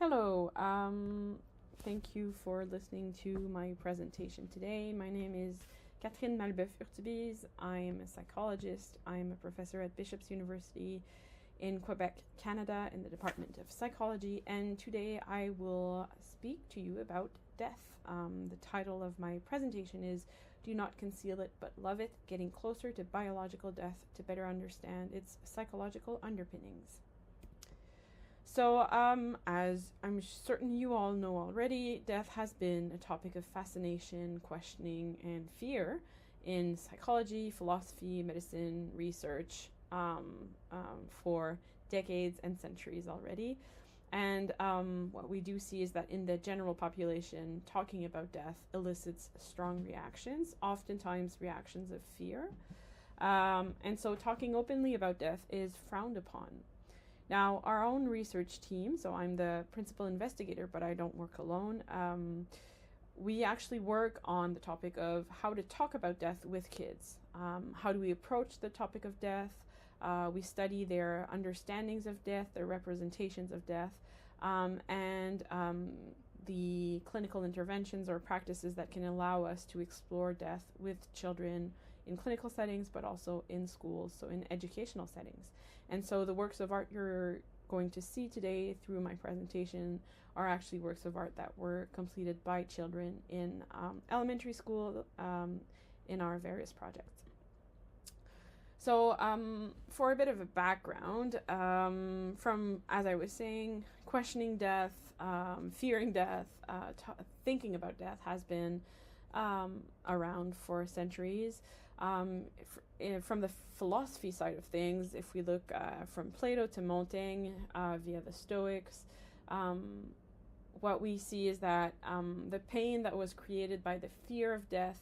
Hello, thank you for listening to my presentation today. My name is Catherine Malboeuf-Hurtubise. I'm a psychologist. I'm a professor at Bishop's University in Quebec, Canada, in the Department of Psychology, and today I will speak to you about death. The title of my presentation is Do Not Conceal It But Love It, Getting Closer to Biological Death to Better Understand Its Psychological Underpinnings. So, as I'm certain you all know already, death has been a topic of fascination, questioning, and fear in psychology, philosophy, medicine, research for decades and centuries already. And what we do see is that in the general population, talking about death elicits strong reactions, oftentimes reactions of fear. And so talking openly about death is frowned upon. Now, our own research team, so I'm the principal investigator, but I don't work alone. We actually work on the topic of how to talk about death with kids. How do we approach the topic of death? We study their understandings of death, their representations of death, and the clinical interventions or practices that can allow us to explore death with children in clinical settings, but also in schools, so in educational settings. And so the works of art you're going to see today through my presentation are actually works of art that were completed by children in elementary school in our various projects. So for a bit of a background, from, as I was saying, questioning death, fearing death, thinking about death has been around for centuries. From the philosophy side of things, if we look from Plato to Montaigne via the Stoics, what we see is that the pain that was created by the fear of death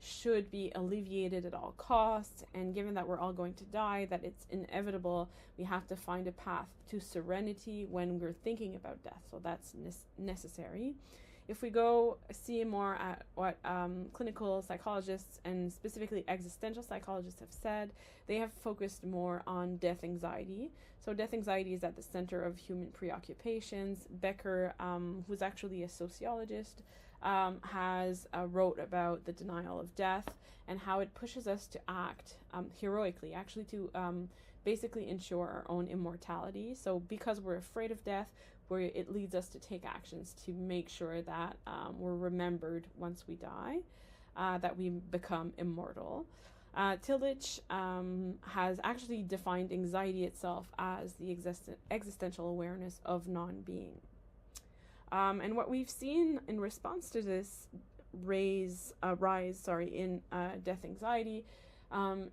should be alleviated at all costs, and given that we're all going to die, that it's inevitable, we have to find a path to serenity when we're thinking about death. So that's necessary. If we go see more at what clinical psychologists and specifically existential psychologists have said, they have focused more on death anxiety. So death anxiety is at the center of human preoccupations. Becker, who's actually a sociologist, has wrote about the denial of death and how it pushes us to act heroically, actually to basically ensure our own immortality. So because we're afraid of death, it leads us to take actions to make sure that we're remembered once we die, that we become immortal. Tillich has actually defined anxiety itself as the existential awareness of non-being. And what we've seen in response to this rise in death anxiety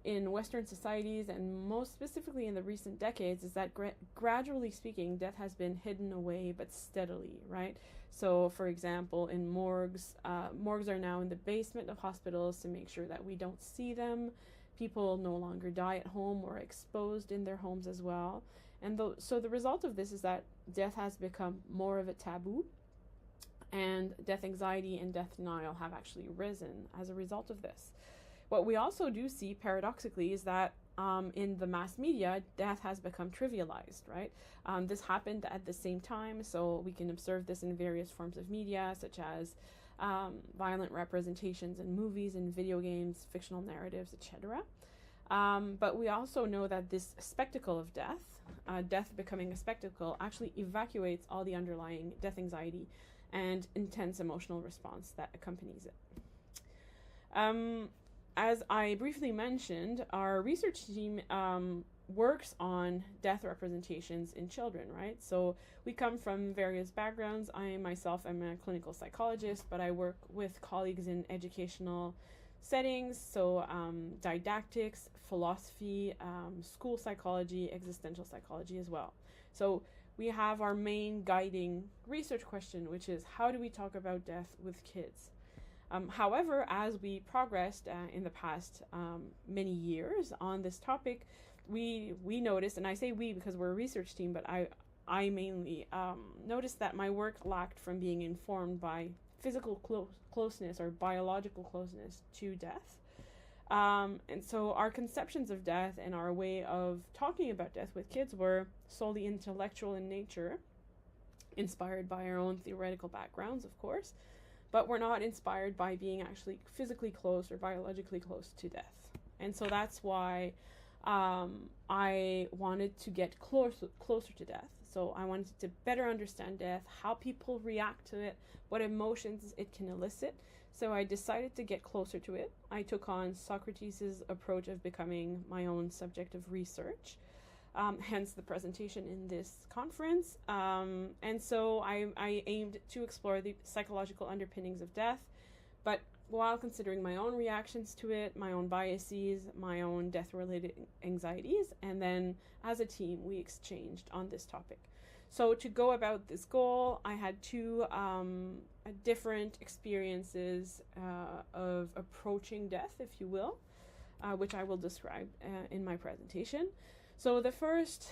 in Western societies, and most specifically in the recent decades, is that gradually speaking, death has been hidden away, but steadily, right? So, for example, in morgues are now in the basement of hospitals to make sure that we don't see them. People no longer die at home or exposed in their homes as well. And so the result of this is that death has become more of a taboo, and death anxiety and death denial have actually risen as a result of this. What we also do see, paradoxically, is that in the mass media, death has become trivialized, right? This happened at the same time, so we can observe this in various forms of media, such as violent representations in movies and video games, fictional narratives, etc. But we also know that this spectacle of death, death becoming a spectacle, actually evacuates all the underlying death anxiety and intense emotional response that accompanies it. As I briefly mentioned, our research team works on death representations in children, right? So we come from various backgrounds. I myself am a clinical psychologist, but I work with colleagues in educational settings, so didactics, philosophy, school psychology, existential psychology as well. So we have our main guiding research question, which is how do we talk about death with kids? However, as we progressed in the past many years on this topic, we noticed, and I say we because we're a research team, but I mainly noticed that my work lacked from being informed by physical closeness or biological closeness to death. And so our conceptions of death and our way of talking about death with kids were solely intellectual in nature. inspired by our own theoretical backgrounds, of course, but we're not inspired by being actually physically close or biologically close to death. And so that's why I wanted to get closer to death. So I wanted to better understand death, how people react to it, what emotions it can elicit. So I decided to get closer to it. I took on Socrates' approach of becoming my own subject of research, hence the presentation in this conference. And so I aimed to explore the psychological underpinnings of death, but while considering my own reactions to it, my own biases, my own death-related anxieties, and then as a team, we exchanged on this topic. So to go about this goal, I had two different experiences of approaching death, if you will, which I will describe in my presentation. So the first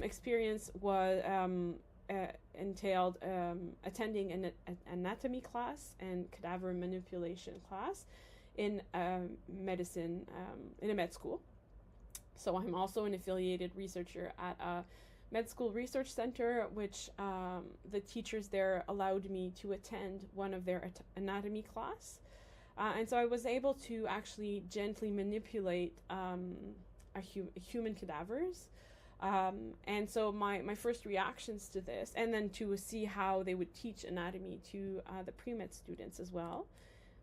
experience was entailed attending an anatomy class and cadaver manipulation class in medicine, in a med school. So I'm also an affiliated researcher at a med school research center, which the teachers there allowed me to attend one of their anatomy class. And so I was able to actually gently manipulate human cadavers. And so my first reactions to this, and then to see how they would teach anatomy to the pre-med students as well.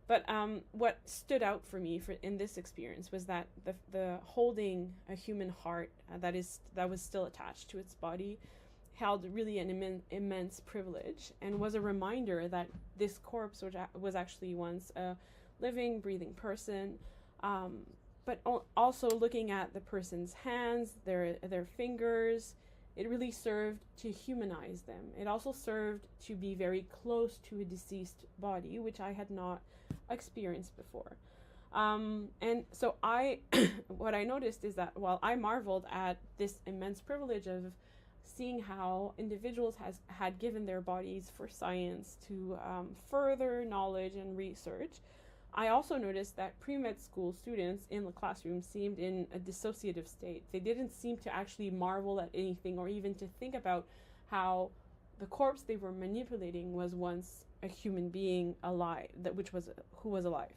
But what stood out for me in this experience was that the holding a human heart that was still attached to its body held really an immense privilege, and was a reminder that this corpse was actually once a living, breathing person. But also looking at the person's hands, their fingers, it really served to humanize them. It also served to be very close to a deceased body, which I had not experienced before. And so what I noticed is that while I marveled at this immense privilege of seeing how individuals had given their bodies for science to further knowledge and research, I also noticed that pre-med school students in the classroom seemed in a dissociative state. They didn't seem to actually marvel at anything, or even to think about how the corpse they were manipulating was once a human being alive, who was alive.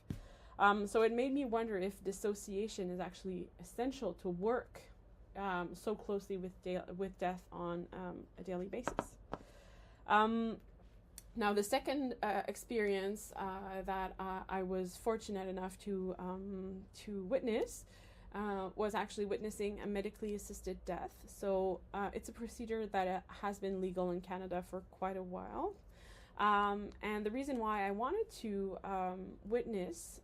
So it made me wonder if dissociation is actually essential to work so closely with death on a daily basis. Now, the second experience that I was fortunate enough to witness was actually witnessing a medically assisted death. So it's a procedure that has been legal in Canada for quite a while. And the reason why I wanted to witness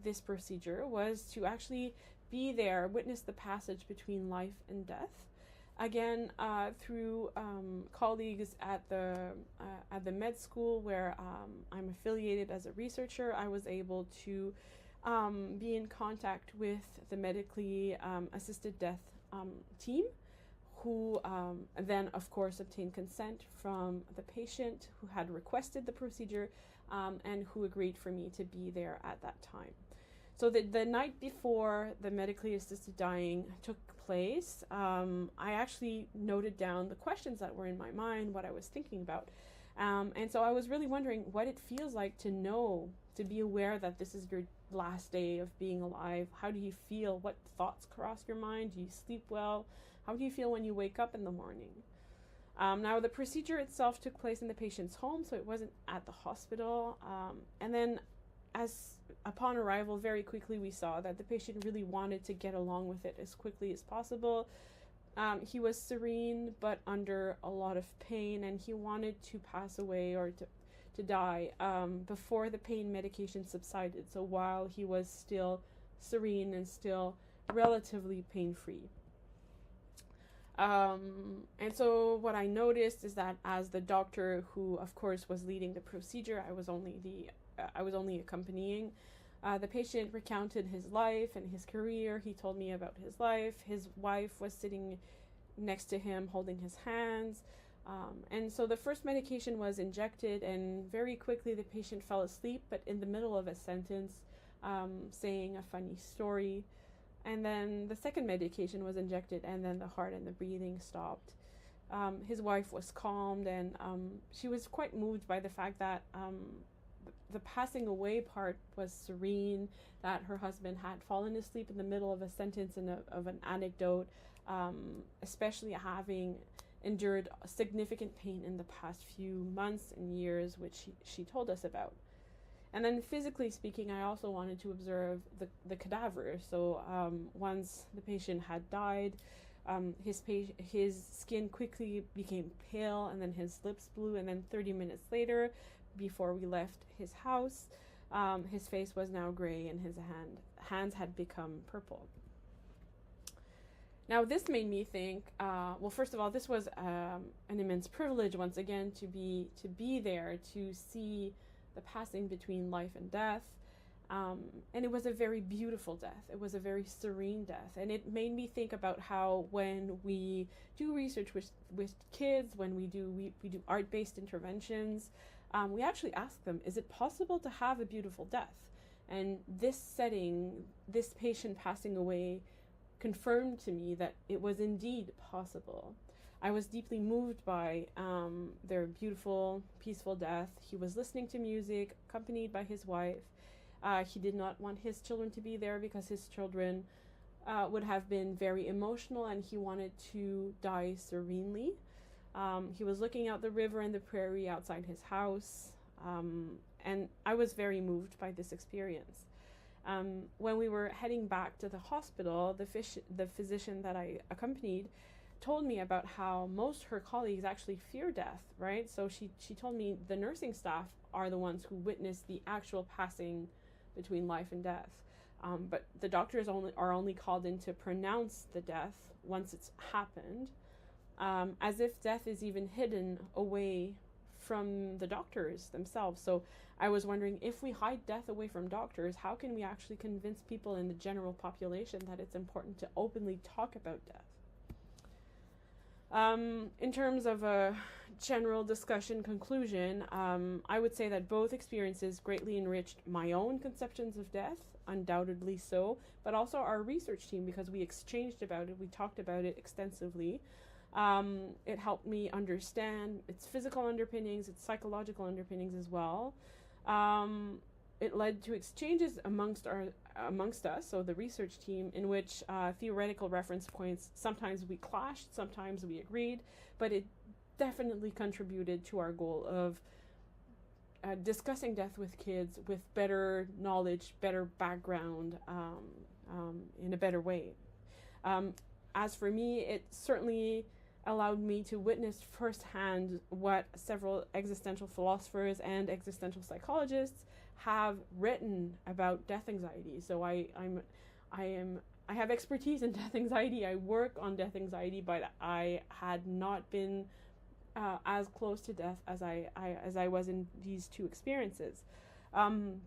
this procedure was to actually be there, witness the passage between life and death. Again, through colleagues at the med school where I'm affiliated as a researcher, I was able to be in contact with the medically assisted death team, who then, of course, obtained consent from the patient who had requested the procedure and who agreed for me to be there at that time. So the night before the medically assisted dying took place, I actually noted down the questions that were in my mind, what I was thinking about. And so I was really wondering what it feels like to be aware that this is your last day of being alive. How do you feel? What thoughts cross your mind? Do you sleep well? How do you feel when you wake up in the morning? Now, the procedure itself took place in the patient's home, so it wasn't at the hospital. And then upon arrival, very quickly we saw that the patient really wanted to get along with it as quickly as possible. He was serene but under a lot of pain, and he wanted to pass away or to die before the pain medication subsided, so while he was still serene and still relatively pain-free. And so what I noticed is that as the doctor, who of course was leading the procedure, I was only accompanying. The patient recounted his life and his career. He told me about his life. His wife was sitting next to him, holding his hands. And so the first medication was injected, and very quickly the patient fell asleep, but in the middle of a sentence, saying a funny story. And then the second medication was injected, and then the heart and the breathing stopped. His wife was calmed, and she was quite moved by the fact that the passing away part was serene, that her husband had fallen asleep in the middle of a sentence and of an anecdote, especially having endured significant pain in the past few months and years, which she told us about. And then physically speaking, I also wanted to observe the cadaver. So once the patient had died, his skin quickly became pale, and then his lips blew, and then 30 minutes later, before we left his house, his face was now gray and his hands had become purple. Now this made me think, well, first of all, this was an immense privilege once again to be there, to see the passing between life and death. And it was a very beautiful death. It was a very serene death. And it made me think about how when we do research with kids, when we do art-based interventions, we actually ask them, is it possible to have a beautiful death? And this setting, this patient passing away, confirmed to me that it was indeed possible. I was deeply moved by their beautiful, peaceful death. He was listening to music, accompanied by his wife. He did not want his children to be there because his children would have been very emotional, and he wanted to die serenely. He was looking out the river and the prairie outside his house, and I was very moved by this experience. When we were heading back to the hospital, the physician that I accompanied told me about how most her colleagues actually fear death, right? So she told me the nursing staff are the ones who witness the actual passing between life and death. But the doctors are only called in to pronounce the death once it's happened, as if death is even hidden away from the doctors themselves. So I was wondering, if we hide death away from doctors, how can we actually convince people in the general population that it's important to openly talk about death? In terms of a general discussion conclusion, I would say that both experiences greatly enriched my own conceptions of death, undoubtedly so, but also our research team, because we exchanged about it, we talked about it extensively. It helped me understand its physical underpinnings, its psychological underpinnings as well. It led to exchanges amongst us, so the research team, in which theoretical reference points, sometimes we clashed, sometimes we agreed, but it definitely contributed to our goal of discussing death with kids with better knowledge, better background, in a better way. As for me, it certainly allowed me to witness firsthand what several existential philosophers and existential psychologists have written about death anxiety. So I have expertise in death anxiety. I work on death anxiety, but I had not been as close to death as I was in these two experiences. And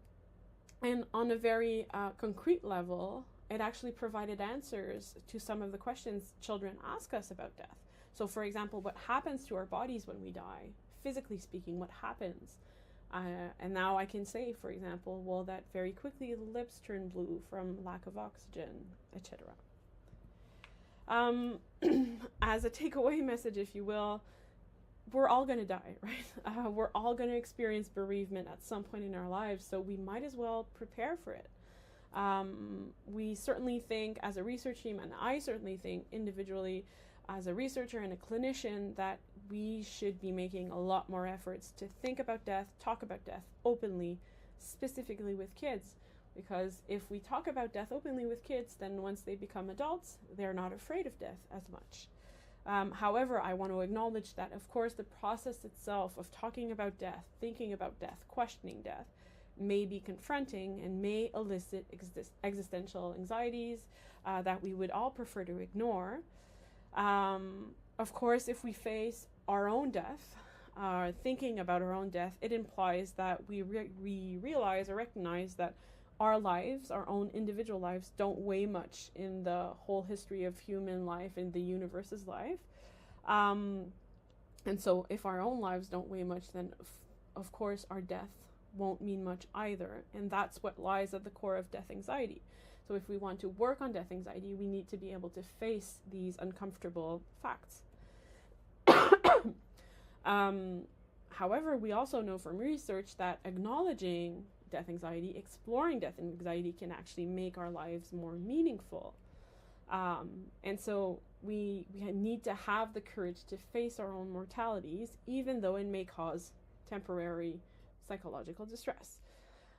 on a very concrete level, it actually provided answers to some of the questions children ask us about death. So, for example, what happens to our bodies when we die? Physically speaking, what happens? And now I can say, for example, well, that very quickly the lips turn blue from lack of oxygen, etc. As a takeaway message, if you will, we're all going to die, right? We're all going to experience bereavement at some point in our lives, so we might as well prepare for it. We certainly think as a research team, and I certainly think individually as a researcher and a clinician, that we should be making a lot more efforts to think about death, talk about death openly, specifically with kids. Because if we talk about death openly with kids, then once they become adults, they're not afraid of death as much. However, I want to acknowledge that, of course, the process itself of talking about death, thinking about death, questioning death, may be confronting and may elicit existential anxieties that we would all prefer to ignore. Of course, if we face our own death, thinking about our own death, it implies that we realize or recognize that our lives, our own individual lives, don't weigh much in the whole history of human life and the universe's life. And so if our own lives don't weigh much, then of course our death won't mean much either. And that's what lies at the core of death anxiety. So if we want to work on death anxiety, we need to be able to face these uncomfortable facts. However, we also know from research that acknowledging death anxiety, exploring death anxiety, can actually make our lives more meaningful. And so we need to have the courage to face our own mortalities, even though it may cause temporary psychological distress.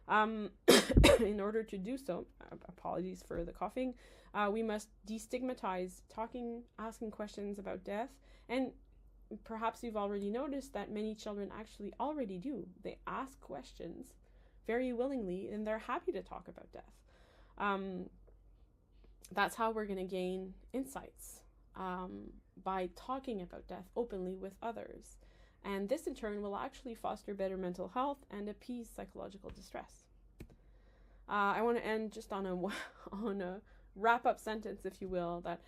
In order to do so, apologies for the coughing, we must destigmatize asking questions about death. And perhaps you've already noticed that many children actually already do. They ask questions very willingly, and they're happy to talk about death. That's how we're going to gain insights, by talking about death openly with others. And this in turn will actually foster better mental health and appease psychological distress. I want to end just on a wrap-up sentence, if you will, that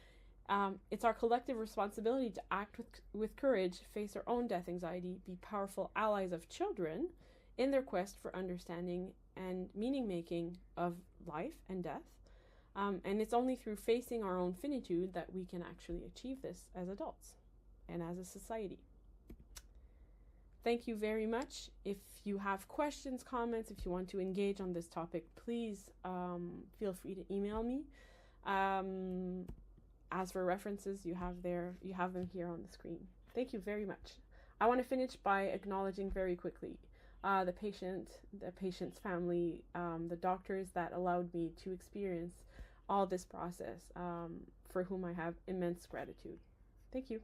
it's our collective responsibility to act with courage, face our own death anxiety, be powerful allies of children in their quest for understanding and meaning-making of life and death. And it's only through facing our own finitude that we can actually achieve this as adults and as a society. Thank you very much. If you have questions, comments, if you want to engage on this topic, please feel free to email me. As for references, you have them here on the screen. Thank you very much. I want to finish by acknowledging very quickly the patient's family, the doctors that allowed me to experience all this process, for whom I have immense gratitude. Thank you.